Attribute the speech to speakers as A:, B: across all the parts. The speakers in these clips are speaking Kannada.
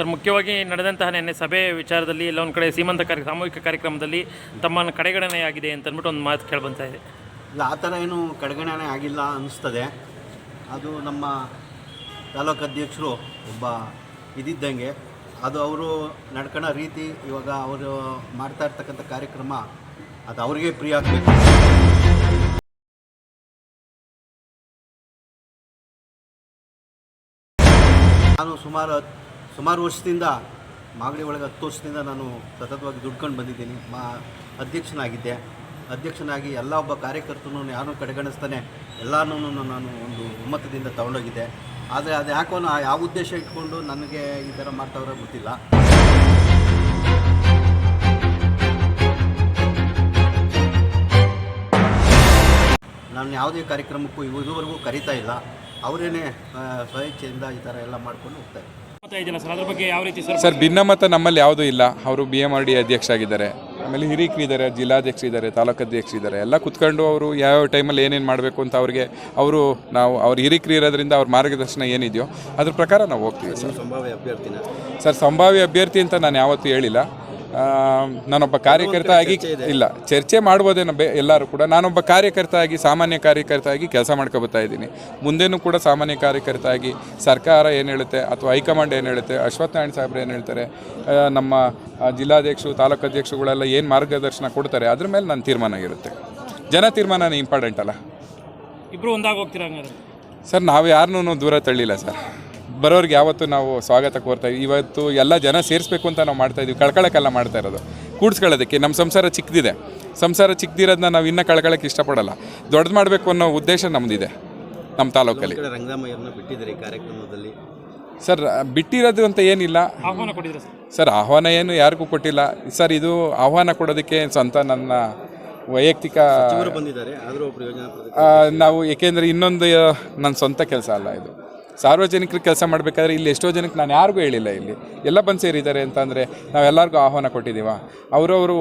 A: ಸರ್, ಮುಖ್ಯವಾಗಿ ನಡೆದಂತಹ ನಿನ್ನೆ ಸಭೆ ವಿಚಾರದಲ್ಲಿ ಎಲ್ಲ ಒಂದು ಕಡೆ ಸಾಮೂಹಿಕ ಕಾರ್ಯಕ್ರಮದಲ್ಲಿ ತಮ್ಮನ್ನು ಕಡೆಗಣನೆಯಾಗಿದೆ ಅಂತ ಅಂದ್ಬಿಟ್ಟು ಒಂದು ಮಾತು ಕೇಳಿಬಂತಾ ಇದೆ.
B: ಇಲ್ಲ, ಆ ಥರ ಏನು ಕಡೆಗಣನೆ ಆಗಿಲ್ಲ ಅನ್ನಿಸ್ತದೆ. ಅದು ನಮ್ಮ ತಾಲೂಕು ಅಧ್ಯಕ್ಷರು ಒಬ್ಬ ಇದ್ದಂಗೆ, ಅದು ಅವರು ನಡ್ಕೊಳ್ಳೋ ರೀತಿ, ಇವಾಗ ಅವರು ಮಾಡ್ತಾ ಇರ್ತಕ್ಕಂಥ ಕಾರ್ಯಕ್ರಮ ಅದು ಅವ್ರಿಗೆ ಪ್ರಿಯ ಆಗಬೇಕು. ನಾನು ಸುಮಾರು ವರ್ಷದಿಂದ ಮಾಗಡಿ ಒಳಗೆ 10 ವರ್ಷದಿಂದ ನಾನು ಸತತವಾಗಿ ದುಡ್ಕೊಂಡು ಬಂದಿದ್ದೀನಿ. ಅಧ್ಯಕ್ಷನಾಗಿ ಎಲ್ಲ ಒಬ್ಬ ಕಾರ್ಯಕರ್ತನೂ ಯಾರನ್ನೂ ಕಡೆಗಣಿಸ್ತಾನೆ ಎಲ್ಲನೂ ನಾನು ಒಂದು ಒಮ್ಮತದಿಂದ ತಗೊಂಡೋಗಿದ್ದೆ. ಆದರೆ ಅದು ಯಾಕೋ ಯಾವ ಉದ್ದೇಶ ಇಟ್ಕೊಂಡು ನನಗೆ ಈ ಥರ ಮಾಡ್ತಾವ್ರೆ ಗೊತ್ತಿಲ್ಲ. ನಾನು ಯಾವುದೇ ಕಾರ್ಯಕ್ರಮಕ್ಕೂ ಇದುವರೆಗೂ ಕರೀತಾ ಇಲ್ಲ. ಅವರೇನೆ ಸ್ವಇಚ್ಛೆಯಿಂದ ಈ ಥರ ಎಲ್ಲ ಮಾಡ್ಕೊಂಡು ಹೋಗ್ತಾರೆ.
A: ಅದ್ರ ಬಗ್ಗೆ ಯಾವ ರೀತಿ
C: ಸರ್, ಭಿನ್ನಮತ ನಮ್ಮಲ್ಲಿ ಯಾವುದೂ ಇಲ್ಲ. ಅವರು BMRD ಅಧ್ಯಕ್ಷ ಆಗಿದ್ದಾರೆ, ಆಮೇಲೆ ಹಿರಿಕರಿದ್ದಾರೆ, ಜಿಲ್ಲಾಧ್ಯಕ್ಷರಿದ್ದಾರೆ, ತಾಲೂಕು ಅಧ್ಯಕ್ಷರಿದ್ದಾರೆ. ಎಲ್ಲ ಕುತ್ಕೊಂಡು ಅವರು ಯಾವ ಟೈಮಲ್ಲಿ ಏನೇನು ಮಾಡಬೇಕು ಅಂತ ಅವ್ರ ಹಿರಿಕರು ಇರೋದ್ರಿಂದ ಅವ್ರ ಮಾರ್ಗದರ್ಶನ ಏನಿದೆಯೋ ಅದ್ರ ಪ್ರಕಾರ ನಾವು ಹೋಗ್ತೀವಿ. ಸರ್, ಸಂಭಾವ್ಯ ಅಭ್ಯರ್ಥಿ ಅಂತ ನಾನು ಯಾವತ್ತೂ ಹೇಳಿಲ್ಲ. ನಾನೊಬ್ಬ ಕಾರ್ಯಕರ್ತ ಆಗಿ ಇಲ್ಲ, ಚರ್ಚೆ ಮಾಡ್ಬೋದೇನೋ ಎಲ್ಲರೂ ಕೂಡ. ನಾನೊಬ್ಬ ಕಾರ್ಯಕರ್ತ ಆಗಿ, ಸಾಮಾನ್ಯ ಕಾರ್ಯಕರ್ತ ಆಗಿ ಕೆಲಸ ಮಾಡ್ಕೊಬತ್ತಾ ಇದ್ದೀನಿ. ಮುಂದೇನೂ ಕೂಡ ಸಾಮಾನ್ಯ ಕಾರ್ಯಕರ್ತ ಆಗಿ ಸರ್ಕಾರ ಏನು ಹೇಳುತ್ತೆ ಅಥವಾ ಹೈಕಮಾಂಡ್ ಏನು ಹೇಳುತ್ತೆ, ಅಶ್ವಥ್ ನಾರಾಯಣ ಸಾಹೇಬ್ರು ಏನು ಹೇಳ್ತಾರೆ, ನಮ್ಮ ಜಿಲ್ಲಾಧ್ಯಕ್ಷರು, ತಾಲೂಕು ಅಧ್ಯಕ್ಷರುಗಳೆಲ್ಲ ಏನು ಮಾರ್ಗದರ್ಶನ ಕೊಡ್ತಾರೆ ಅದ್ರ ಮೇಲೆ ನನ್ನ ತೀರ್ಮಾನ ಇರುತ್ತೆ. ಜನ ತೀರ್ಮಾನ ಇಂಪಾರ್ಟೆಂಟ್ ಅಲ್ಲ.
A: ಇಬ್ಬರು ಒಂದಾಗಿ ಹೋಗ್ತೀರಾ ಹಂಗಾದ್ರೆ?
C: ಸರ್, ನಾವು ಯಾರನ್ನೂ ದೂರ ತಳ್ಳಿಲ್ಲ ಸರ್. ಬರೋರಿಗೆ ಯಾವತ್ತೂ ನಾವು ಸ್ವಾಗತ ಕೋರ್ತಾಯಿದ್ವಿ. ಇವತ್ತು ಎಲ್ಲ ಜನ ಸೇರಿಸ್ಬೇಕು ಅಂತ ನಾವು ಮಾಡ್ತಾಯಿದ್ವಿ. ಕಳ್ಕೊಳ್ಳೋಕ್ಕೆಲ್ಲ ಮಾಡ್ತಾ ಇರೋದು ಕೂಡಿಸ್ಕೊಳ್ಳೋದಕ್ಕೆ. ನಮ್ಮ ಸಂಸಾರ ಚಿಕ್ಕದಿರೋದನ್ನ ನಾವು ಇನ್ನೂ ಕಳ್ಕೊಳ್ಳೋಕ್ಕೆ ಇಷ್ಟಪಡಲ್ಲ. ದೊಡ್ಡದು ಮಾಡಬೇಕು ಅನ್ನೋ ಉದ್ದೇಶ ನಮ್ಮದಿದೆ. ನಮ್ಮ ತಾಲೂಕಲ್ಲಿ
B: ರಂಗಮ್ಮಯ್ಯರನ್ನ ಬಿಟ್ಟಿದ್ದೀರಿ ಕಾರ್ಯಕ್ರಮದಲ್ಲಿ.
C: ಸರ್, ಬಿಟ್ಟಿರೋದು ಅಂತ ಏನಿಲ್ಲ.
A: ಆಹ್ವಾನ ಕೊಟ್ಟಿದ್ದೀರಾ
C: ಸರ್? ಆಹ್ವಾನ ಏನು ಯಾರಿಗೂ ಕೊಟ್ಟಿಲ್ಲ ಸರ್. ಇದು ಆಹ್ವಾನ ಕೊಡೋದಕ್ಕೆ ಸ್ವಂತ ನನ್ನ ವೈಯಕ್ತಿಕ
B: ಬಂದಿದ್ದಾರೆ.
C: ನಾವು ಏಕೆಂದರೆ ಇನ್ನೊಂದು ನನ್ನ ಸ್ವಂತ ಕೆಲಸ ಅಲ್ಲ ಇದು. ಸಾರ್ವಜನಿಕರಿಗೆ ಕೆಲಸ ಮಾಡಬೇಕಾದ್ರೆ ಇಲ್ಲಿ ಎಷ್ಟೋ ಜನಕ್ಕೆ ನಾನು ಯಾರಿಗೂ ಹೇಳಿಲ್ಲ. ಇಲ್ಲಿ ಎಲ್ಲ ಬಂದು ಸೇರಿದ್ದಾರೆ ಅಂತಂದರೆ ನಾವೆಲ್ಲರಿಗೂ ಆಹ್ವಾನ ಕೊಟ್ಟಿದ್ದೀವ. ಅವರವರು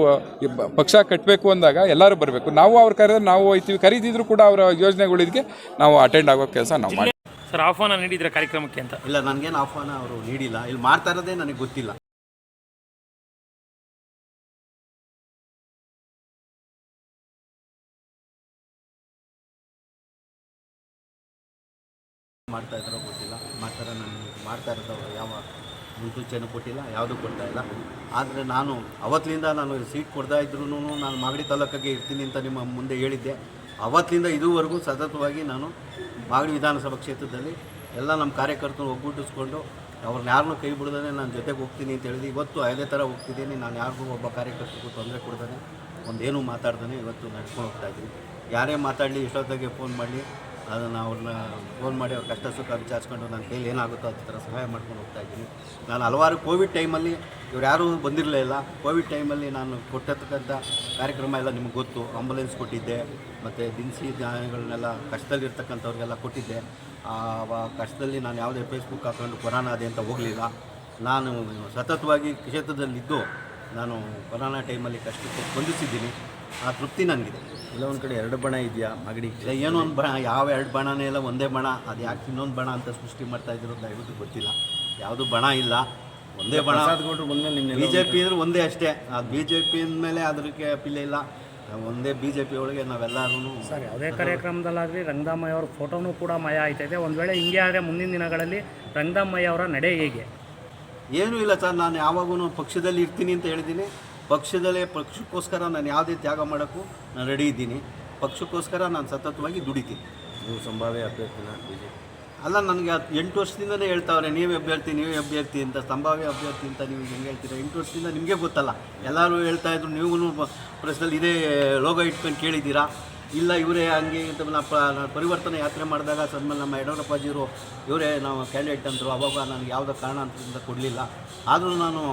C: ಪಕ್ಷ ಕಟ್ಟಬೇಕು ಅಂದಾಗ ಎಲ್ಲರೂ ಬರಬೇಕು. ನಾವು ಅವ್ರು ಕರೆದ್ರೆ ನಾವು ಹೋಗ್ತೀವಿ, ಕರೀದಿದ್ರು ಕೂಡ ಅವರ ಯೋಜನೆಗಳಿಗೆ ನಾವು ಅಟೆಂಡ್ ಆಗೋ ಕೆಲಸ ನಾವು ಮಾಡಿ.
A: ಸರ್, ಆಹ್ವಾನ ನೀಡಿದ್ರೆ ಕಾರ್ಯಕ್ರಮಕ್ಕೆ ಅಂತ?
B: ಇಲ್ಲ, ನನಗೇನು ಆಹ್ವಾನ ಅವರು ನೀಡಿಲ್ಲ. ಇಲ್ಲಿ ಮಾಡ್ತಾ ಇರೋದೇ ನನಗೆ ಗೊತ್ತಿಲ್ಲ. ಮಾಡ್ತಾ ಇದ್ದಾರೋ ಗೊತ್ತಿಲ್ಲ. ನನಗೆ ಮಾಡ್ತಾ ಇರೋದು ಯಾವ ಮುನ್ಸೂಚನೆ ಕೊಟ್ಟಿಲ್ಲ, ಯಾವುದೂ ಕೊಡ್ತಾ ಇಲ್ಲ. ಆದರೆ ನಾನು ಅವತ್ತಿನಿಂದ ನಾನು ಸೀಟ್ ಕೊಡ್ತಾ ಇದ್ರೂ ನಾನು ಮಾಗಡಿ ತಾಲೂಕಿಗೆ ಇರ್ತೀನಿ ಅಂತ ನಿಮ್ಮ ಮುಂದೆ ಹೇಳಿದ್ದೆ. ಅವತ್ತಿನಿಂದ ಇದುವರೆಗೂ ಸತತವಾಗಿ ನಾನು ಮಾಗಡಿ ವಿಧಾನಸಭಾ ಕ್ಷೇತ್ರದಲ್ಲಿ ಎಲ್ಲ ನಮ್ಮ ಕಾರ್ಯಕರ್ತರು ಒಗ್ಗೂಡಿಸ್ಕೊಂಡು ಅವ್ರನ್ನ ಯಾರನ್ನೂ ಕೈ ಬಿಡ್ದೇ ನಾನು ಜೊತೆಗೆ ಹೋಗ್ತೀನಿ ಅಂತ ಹೇಳಿದೆ. ಇವತ್ತು ಅದೇ ಥರ ಹೋಗ್ತಿದ್ದೀನಿ. ನಾನು ಯಾರಿಗೂ ಒಬ್ಬ ಕಾರ್ಯಕರ್ತರಿಗೂ ತೊಂದರೆ ಕೊಡ್ತಾನೆ, ಒಂದೇನೂ ಮಾತಾಡ್ತಾನೆ ಇವತ್ತು ನಡ್ಕೊಂಡು ಹೋಗ್ತಾಯಿದ್ದೀನಿ. ಯಾರೇ ಮಾತಾಡಲಿ, ಎಷ್ಟೊತ್ತಿಗೆ ಫೋನ್ ಮಾಡಲಿ, ಅದನ್ನು ಅವ್ರನ್ನ ಫೋನ್ ಮಾಡಿ ಅವ್ರ ಕಷ್ಟ ಸುಖ ವಿಚಾರಿಸ್ಕೊಂಡು ನನ್ನ ಕೈಲಿ ಏನಾಗುತ್ತೋ ಅದೇ ಥರ ಸಹಾಯ ಮಾಡ್ಕೊಂಡು ಹೋಗ್ತಾಯಿದ್ದೀನಿ. ನಾನು ಹಲವಾರು ಕೋವಿಡ್ ಟೈಮಲ್ಲಿ ಇವ್ರು ಯಾರೂ ಬಂದಿರಲಿಲ್ಲ. ಕೋವಿಡ್ ಟೈಮಲ್ಲಿ ನಾನು ಕೊಟ್ಟಿರ್ತಕ್ಕಂಥ ಕಾರ್ಯಕ್ರಮ ಎಲ್ಲ ನಿಮ್ಗೆ ಗೊತ್ತು. ಆಂಬುಲೆನ್ಸ್ ಕೊಟ್ಟಿದ್ದೆ, ಮತ್ತು ದಿನಸಿ ಧಾನ್ಯಗಳನ್ನೆಲ್ಲ ಕಷ್ಟದಲ್ಲಿರ್ತಕ್ಕಂಥವ್ರಿಗೆಲ್ಲ ಕೊಟ್ಟಿದ್ದೆ. ಆ ಕಷ್ಟದಲ್ಲಿ ನಾನು ಯಾವುದೇ ಫೇಸ್ಬುಕ್ ಹಾಕೊಂಡು ಕೊರೋನಾ ಅದೇ ಅಂತ ಹೋಗಲಿಲ್ಲ. ನಾನು ಸತತವಾಗಿ ಕ್ಷೇತ್ರದಲ್ಲಿದ್ದು ನಾನು ಕೊರೋನಾ ಟೈಮಲ್ಲಿ ಕಷ್ಟಕ್ಕೆ ಸ್ಪಂದಿಸಿದ್ದೀನಿ. ಆ ತೃಪ್ತಿ ನನಗಿದೆ.
D: ಇಲ್ಲ, ಒಂದು ಕಡೆ 2 ಬಣ ಇದೆಯಾ ಮಾಗಡಿ?
B: ಇಲ್ಲ, ಏನೋ ಒಂದು ಬಣ, ಯಾವ 2 ಬಣನೇ ಇಲ್ಲ, ಒಂದೇ ಬಣ. ಅದು ಯಾಕೆ ಇನ್ನೊಂದು ಬಣ ಅಂತ ಸೃಷ್ಟಿ ಮಾಡ್ತಾಯಿದ್ರು ದಯವಿಟ್ಟು ಗೊತ್ತಿಲ್ಲ. ಯಾವುದು ಬಣ ಇಲ್ಲ, ಒಂದೇ ಬಣ. BJP ಅಂದರೆ ಒಂದೇ ಅಷ್ಟೇ. ಅದು BJP ಅಂದಮೇಲೆ ಅದಕ್ಕೆ ಪಿಲ್ಲೆ ಇಲ್ಲ. ಒಂದೇ BJP ಒಳಗೆ ನಾವೆಲ್ಲರೂ.
E: ಸರ್, ಯಾವುದೇ ಕಾರ್ಯಕ್ರಮದಲ್ಲಾಗಲಿ ರಂಗದಾಮಯ್ಯ ಅವ್ರ ಫೋಟೋನೂ ಕೂಡ ಮಯ ಆಯ್ತಾಯಿದೆ. ಒಂದು ವೇಳೆ ಹಿಂಗೆ ಆದರೆ ಮುಂದಿನ ದಿನಗಳಲ್ಲಿ ರಂಗದಾಮಯ್ಯ ಅವರ ನಡೆ ಹೇಗೆ?
B: ಏನೂ ಇಲ್ಲ ಸರ್, ನಾನು ಯಾವಾಗೂ ಪಕ್ಷದಲ್ಲಿ ಇರ್ತೀನಿ ಅಂತ ಹೇಳಿದ್ದೀನಿ. ಪಕ್ಷಕ್ಕೋಸ್ಕರ ನಾನು ಯಾವುದೇ ತ್ಯಾಗ ಮಾಡೋಕ್ಕೂ ನಾನು ರೆಡಿ ಇದ್ದೀನಿ. ಪಕ್ಷಕ್ಕೋಸ್ಕರ ನಾನು ಸತತವಾಗಿ ದುಡಿತೀನಿ.
D: ನೀವು ಸಂಭಾವ್ಯ ಅಭ್ಯರ್ಥಿನ BJP?
B: ಅಲ್ಲ, ನನಗೆ 8 ವರ್ಷದಿಂದಲೇ ಹೇಳ್ತಾವ್ರೆ ನೀವೇ ಅಭ್ಯರ್ಥಿ ಅಂತ. ಸಂಭಾವ್ಯ ಅಭ್ಯರ್ಥಿ ಅಂತ ನೀವು ಹೆಂಗೆ ಹೇಳ್ತೀರಾ? 8 ವರ್ಷದಿಂದ ನಿಮಗೆ ಗೊತ್ತಲ್ಲ. ಎಲ್ಲರೂ ಹೇಳ್ತಾಯಿದ್ರು, ನೀವು ಪ್ರೆಸ್ನಲ್ಲಿ ಇದೇ ಲೋಗೋ ಇಟ್ಕೊಂಡು ಕೇಳಿದ್ದೀರಾ. ಇಲ್ಲ, ಇವರೇ ಹಂಗೆ ಅಂತ ನಾನು ಪರಿವರ್ತನೆ ಯಾತ್ರೆ ಮಾಡಿದಾಗ ಸನ್ಮಾನ ನಮ್ಮ ಯಡಿಯೂರಪ್ಪಾಜಿಯವರು ಇವರೇ ನಾವು ಕ್ಯಾಂಡಿಡೇಟ್ ಅಂದರು. ಅವಾಗ ನನಗೆ ಯಾವುದೋ ಕಾರಣಾಂತರದಿಂದ ಕೊಡಲಿಲ್ಲ. ಆದರೂ ನಾನು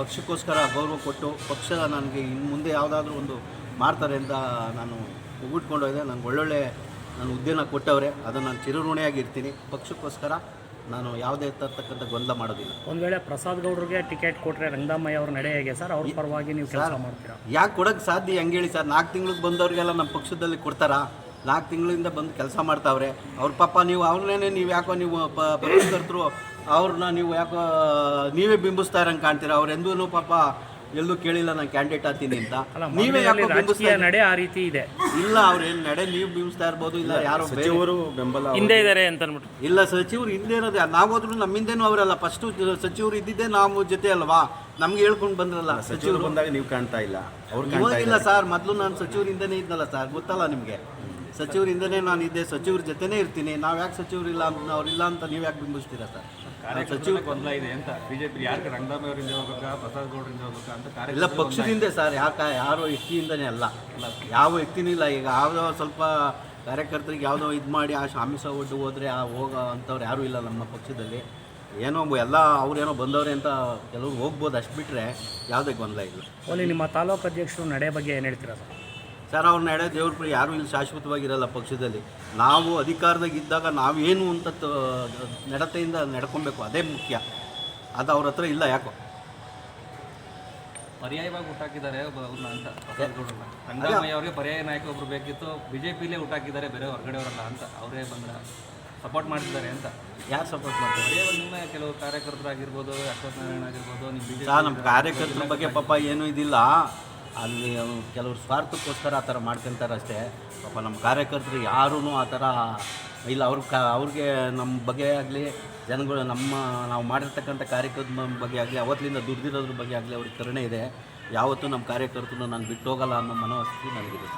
B: ಪಕ್ಷಕ್ಕೋಸ್ಕರ ಗೌರವ ಕೊಟ್ಟು, ಪಕ್ಷ ನನಗೆ ಇನ್ನು ಮುಂದೆ ಯಾವುದಾದ್ರೂ ಒಂದು ಮಾಡ್ತಾರೆ ಅಂತ ನಾನು ಒಗ್ಗೂಡ್ಕೊಂಡು ಹೋದೆ. ನನಗೆ ಒಳ್ಳೊಳ್ಳೆ ನನ್ನ ಹುದ್ದೆನ ಕೊಟ್ಟವ್ರೆ, ಅದನ್ನು ನಾನು ಚಿರಋಣಿಯಾಗಿರ್ತೀನಿ. ಪಕ್ಷಕ್ಕೋಸ್ಕರ ನಾನು ಯಾವುದೇ ತರ್ತಕ್ಕಂಥ ಗೊಂದಲ ಮಾಡೋದಿಲ್ಲ.
E: ಒಂದು ವೇಳೆ ಪ್ರಸಾದ್ ಗೌಡ್ರಿಗೆ ಟಿಕೆಟ್ ಕೊಟ್ಟರೆ ರಂಗದಾಮಯ್ಯ ಅವ್ರ ನಡೆ ಹೇಗೆ ಸರ್? ಅವ್ರ ಪರವಾಗಿ ನೀವು ಕೆಲಸ ಮಾಡ್ತೀರಾ?
B: ಯಾಕೆ ಕೊಡೋಕ್ಕೆ ಸಾಧ್ಯ? ಹೆಂಗೆ ಹೇಳಿ ಸರ್? 4 ತಿಂಗಳಿಗೆ ಬಂದವ್ರಿಗೆಲ್ಲ ನಮ್ಮ ಪಕ್ಷದಲ್ಲಿ ಕೊಡ್ತಾರಾ? 4 ತಿಂಗಳಿಂದ ಬಂದು ಕೆಲಸ ಮಾಡ್ತಾವ್ರೆ ಅವ್ರ ಪಾಪ. ನೀವು ಅವ್ರನ್ನೇ ನೀವು ಯಾಕೋ ನೀವು ಪಕ್ಷಕರ್ತರು ಅವ್ರನ್ನ ನೀವು ಯಾಕೋ ನೀವೇ ಬಿಂಬಿಸ್ತಾ ಇರಂಗೆ ಕಾಣ್ತೀರಾ. ಅವ್ರು ಎಂದೂ ಪಾಪ ಎಲ್ಲೂ ಕೇಳಿಲ್ಲ ನಾನು ಕ್ಯಾಂಡಿಡೇಟ್ ಆಗ್ತೀನಿ ಅಂತ.
E: ಅಲ್ಲ,
B: ನೀವೇ ಯಾಕೋ
E: ರಾಜಕೀಯ
B: ಬಿಂಬಿಸ್ತಾ
E: ನಡೆ ಆ ರೀತಿ ಇದೆ.
B: ಇಲ್ಲ, ಅವ್ರೇನು ನಡೆ ನೀವು ಬಿಂಬಿಸ್ತಾ ಇರ್ಬೋದು, ಇಲ್ಲ ಯಾರೋ ಬೇರೆ
D: ಸಚಿವರು ಬೆಂಬಲ
A: ಹಿಂದೆ ಇದ್ದಾರೆ ಅಂತ ಅಂದ್ಬಿಟ್ಟು.
B: ಇಲ್ಲ, ಸಚಿವರು ಹಿಂದೆ ಇರೋದೇ ನಾವಾದ್ರೂ ನಮ್ಮಿಂದೇನು ಅವರಲ್ಲ. ಫಸ್ಟು ಸಚಿವರು ಇದ್ದಿದ್ದೇ ನಾವು ಜೊತೆ ಅಲ್ವಾ, ನಮ್ಗೆ ಹೇಳ್ಕೊಂಡು ಬಂದ್ರಲ್ಲ
D: ಸಚಿವರು ಬಂದಾಗ ನೀವು ಕಾಣ್ತಾ ಇಲ್ಲ, ಅವ್ರು ಕಾಣ್ತಾ
B: ಇವಾಗಿಲ್ಲ
D: ಇಲ್ಲ.
B: ಸರ್. ಮೊದಲು ನಾನು ಸಚಿವರಿಂದನೇ ಇದ್ನಲ್ಲ ಸರ್, ಗೊತ್ತಲ್ಲ ನಿಮಗೆ. ಸಚಿವರಿಂದನೇ ನಾನು ಇದ್ದೆ, ಸಚಿವ್ರ ಜೊತೆನೇ ಇರ್ತೀನಿ. ನಾವು ಯಾಕೆ ಸಚಿವರಿಲ್ಲ ಅಂತ ಅವ್ರಿಲ್ಲ ಅಂತ ನೀವು ಯಾಕೆ ಬಿಂಬಿಸ್ತೀರಾ ಸರ್? ಸಚಿವ
F: ಗೊಂದಲ ಇದೆ ಅಂತ ಬಿಜೆಪಿ ಯಾರು ರಂಗದಾಮಿ ಅವರಿಂದ ಹೋಗ್ಬೇಕಾ ಪ್ರಸಾದ್ ಗೌಡರಿಂದ ಹೋಗ್ಬೇಕಾ ಅಂತ
B: ಇಲ್ಲ, ಪಕ್ಷದಿಂದ ಸರ್. ಯಾರೋ ವ್ಯಕ್ತಿಯಿಂದನೇ ಅಲ್ಲ, ಯಾವ ವ್ಯಕ್ತಿನೂ ಇಲ್ಲ. ಈಗ ಯಾವುದೋ ಸ್ವಲ್ಪ ಕಾರ್ಯಕರ್ತರಿಗೆ ಯಾವುದೋ ಇದು ಮಾಡಿ ಆ ಆಮಿಷ ಒಡ್ಡು ಹೋದರೆ ಹೋಗೋ ಅಂಥವ್ರು ಯಾರೂ ಇಲ್ಲ ನಮ್ಮ ಪಕ್ಷದಲ್ಲಿ. ಏನೋ ಎಲ್ಲ ಅವ್ರೇನೋ ಬಂದವ್ರೆ ಅಂತ ಕೆಲವ್ರು ಹೋಗ್ಬೋದು, ಅಷ್ಟು ಬಿಟ್ಟರೆ ಯಾವುದೇ ಗೊಂದಲ ಇಲ್ಲ.
E: ಓಲಿ, ನಿಮ್ಮ ತಾಲೂಕು ಅಧ್ಯಕ್ಷರು ನಡೆ ಬಗ್ಗೆ ಏನು ಹೇಳ್ತೀರಾ ಸರ್?
B: ಸರ್, ಅವ್ರ ನಡೆ ದೇವ್ರ ಪ್ರಿಯ. ಯಾರೂ ಇಲ್ಲಿ ಶಾಶ್ವತವಾಗಿರಲ್ಲ ಪಕ್ಷದಲ್ಲಿ. ನಾವು ಅಧಿಕಾರದಾಗ ಇದ್ದಾಗ ನಾವೇನು ಅಂತ ನಡತೆಯಿಂದ ನಡ್ಕೊಬೇಕು, ಅದೇ ಮುಖ್ಯ. ಅದು ಅವ್ರ ಹತ್ರ ಇಲ್ಲ. ಯಾಕೋ
F: ಪರ್ಯಾಯವಾಗಿ ಹುಟ್ಟಾಕಿದ್ದಾರೆ ಅವ್ರನ್ನ ಅಂತ ಪ್ರಸಾದ್ ಗೌಡ್ರನ್ನ. ರಂಗದಾಮಯ್ಯ ಅವ್ರಿಗೆ ಪರ್ಯಾಯ ನಾಯಕ ಒಬ್ರು ಬೇಕಿತ್ತು, ಬಿಜೆಪಿಲೇ ಹುಟ್ಟಾಕಿದ್ದಾರೆ, ಬೇರೆ ಹೊರಗಡೆಯವರಲ್ಲ ಅಂತ. ಅವರೇ ಬಂದ್ರೆ ಸಪೋರ್ಟ್ ಮಾಡ್ತಿದ್ದಾರೆ ಅಂತ.
B: ಯಾರು ಸಪೋರ್ಟ್ ಮಾಡ್ತಾರೆ?
F: ಅದೇ ನಿಮ್ಮ ಕೆಲವು ಕಾರ್ಯಕರ್ತರಾಗಿರ್ಬೋದು, ಅಶ್ವಥ್ ನಾರಾಯಣ ಆಗಿರ್ಬೋದು, ನಿಮ್ಮ ಬಿಜೆಪಿ
B: ಸರ್, ನಮ್ಮ ಕಾರ್ಯಕರ್ತರ ಬಗ್ಗೆ ಪಾಪ ಏನೂ ಇದಿಲ್ಲ. ಅಲ್ಲಿ ಕೆಲವ್ರು ಸ್ವಾರ್ಥಕ್ಕೋಸ್ಕರ ಆ ಥರ ಮಾಡ್ಕೊತಾರೆ ಅಷ್ಟೇ. ಪಾಪ ನಮ್ಮ ಕಾರ್ಯಕರ್ತರು ಯಾರೂ ಆ ಥರ ಇಲ್ಲ. ಅವ್ರಿಗೆ ನಮ್ಮ ಬಗ್ಗೆ ಆಗಲಿ, ಜನಗಳು ನಾವು ಮಾಡಿರ್ತಕ್ಕಂಥ ಕಾರ್ಯಕ್ರಮ ಬಗ್ಗೆ ಆಗಲಿ, ಅವತ್ತಿಂದ ದುಡ್ದಿರೋದ್ರ ಬಗ್ಗೆ ಆಗಲಿ ಅವ್ರಿಗೆ ಕರುಣೆ ಇದೆ. ಯಾವತ್ತೂ ನಮ್ಮ ಕಾರ್ಯಕರ್ತರು ನಾನು ಬಿಟ್ಟು ಹೋಗಲ್ಲ ಅನ್ನೋ ಮನೋಸ್ಥಿತಿ ನನಗಿದೆ.